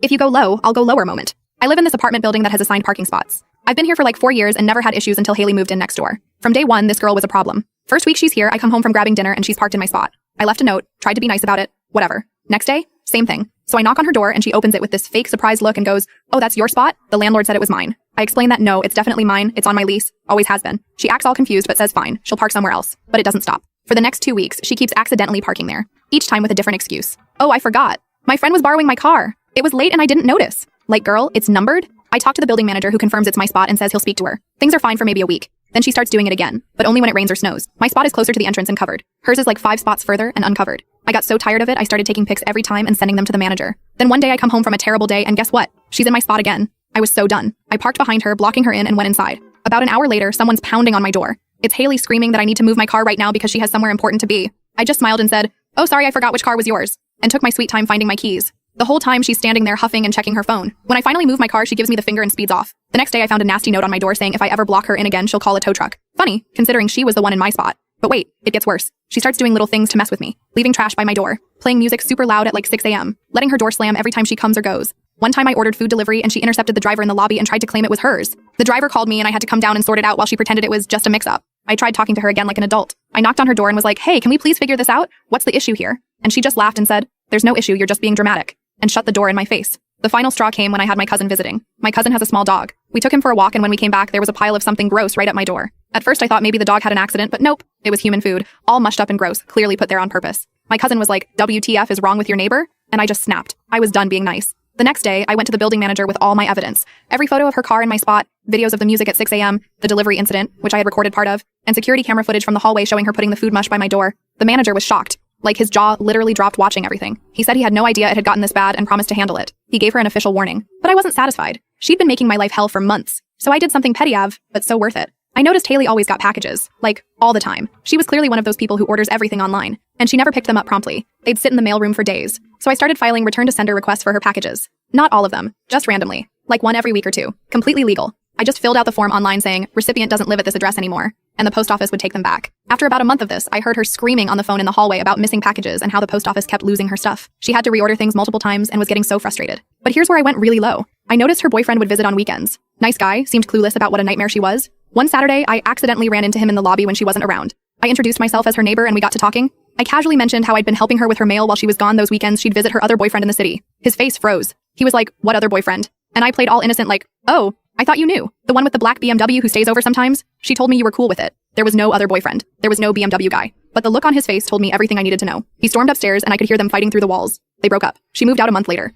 if you go low, I'll go lower moment? I live in this apartment building that has assigned parking spots. I've been here for like 4 years and never had issues until Haley moved in next door. From day one, this girl was a problem. First week she's here, I come home from grabbing dinner and she's parked in my spot. I left a note, tried to be nice about it, whatever. Next day, same thing. So I knock on her door and she opens it with this fake surprised look and goes, "Oh, that's your spot? The landlord said it was mine." I explain that no, it's definitely mine, it's on my lease, always has been. She acts all confused but says fine, she'll park somewhere else. But it doesn't stop. For the next 2 weeks, she keeps accidentally parking there, each time with a different excuse. "Oh, I forgot. My friend was borrowing my car. It was late and I didn't notice." Like, girl, it's numbered? I talk to the building manager who confirms it's my spot and says he'll speak to her. Things are fine for maybe a week. Then she starts doing it again, but only when it rains or snows. My spot is closer to the entrance and covered. Hers is like 5 spots further and uncovered. I got so tired of it, I started taking pics every time and sending them to the manager. Then one day I come home from a terrible day and guess what? She's in my spot again. I was so done. I parked behind her, blocking her in and went inside. About an hour later, someone's pounding on my door. It's Haley screaming that I need to move my car right now because she has somewhere important to be. I just smiled and said, "Oh, sorry, I forgot which car was yours," and took my sweet time finding my keys. The whole time she's standing there huffing and checking her phone. When I finally move my car, she gives me the finger and speeds off. The next day I found a nasty note on my door saying if I ever block her in again, she'll call a tow truck. Funny, considering she was the one in my spot. But wait, it gets worse. She starts doing little things to mess with me, leaving trash by my door, playing music super loud at like 6 a.m., letting her door slam every time she comes or goes. One time I ordered food delivery and she intercepted the driver in the lobby and tried to claim it was hers. The driver called me and I had to come down and sort it out while she pretended it was just a mix-up. I tried talking to her again like an adult. I knocked on her door and was like, "Hey, can we please figure this out? What's the issue here?" And she just laughed and said, "There's no issue, you're just being dramatic," and shut the door in my face. The final straw came when I had my cousin visiting. My cousin has a small dog. We took him for a walk and when we came back, there was a pile of something gross right at my door. At first I thought maybe the dog had an accident, but nope. It was human food, all mushed up and gross, clearly put there on purpose. My cousin was like, "WTF is wrong with your neighbor?" And I just snapped. I was done being nice. The next day, I went to the building manager with all my evidence. Every photo of her car in my spot, videos of the music at 6 a.m., the delivery incident, which I had recorded part of, and security camera footage from the hallway showing her putting the food mush by my door. The manager was shocked. Like, his jaw literally dropped watching everything. He said he had no idea it had gotten this bad and promised to handle it. He gave her an official warning. But I wasn't satisfied. She'd been making my life hell for months. So I did something petty but so worth it. I noticed Haley always got packages. Like, all the time. She was clearly one of those people who orders everything online. And she never picked them up promptly. They'd sit in the mailroom for days. So I started filing return to sender requests for her packages. Not all of them. Just randomly. Like one every week or two. Completely legal. I just filled out the form online saying, "Recipient doesn't live at this address anymore," and the post office would take them back. After about a month of this, I heard her screaming on the phone in the hallway about missing packages and how the post office kept losing her stuff. She had to reorder things multiple times and was getting so frustrated. But here's where I went really low. I noticed her boyfriend would visit on weekends. Nice guy, seemed clueless about what a nightmare she was. One Saturday, I accidentally ran into him in the lobby when she wasn't around. I introduced myself as her neighbor and we got to talking. I casually mentioned how I'd been helping her with her mail while she was gone those weekends she'd visit her other boyfriend in the city. His face froze. He was like, "What other boyfriend?" And I played all innocent like, "Oh, I thought you knew. The one with the black BMW who stays over sometimes? She told me you were cool with it. There was no other boyfriend. There was no BMW guy." But the look on his face told me everything I needed to know. He stormed upstairs and I could hear them fighting through the walls. They broke up. She moved out a month later.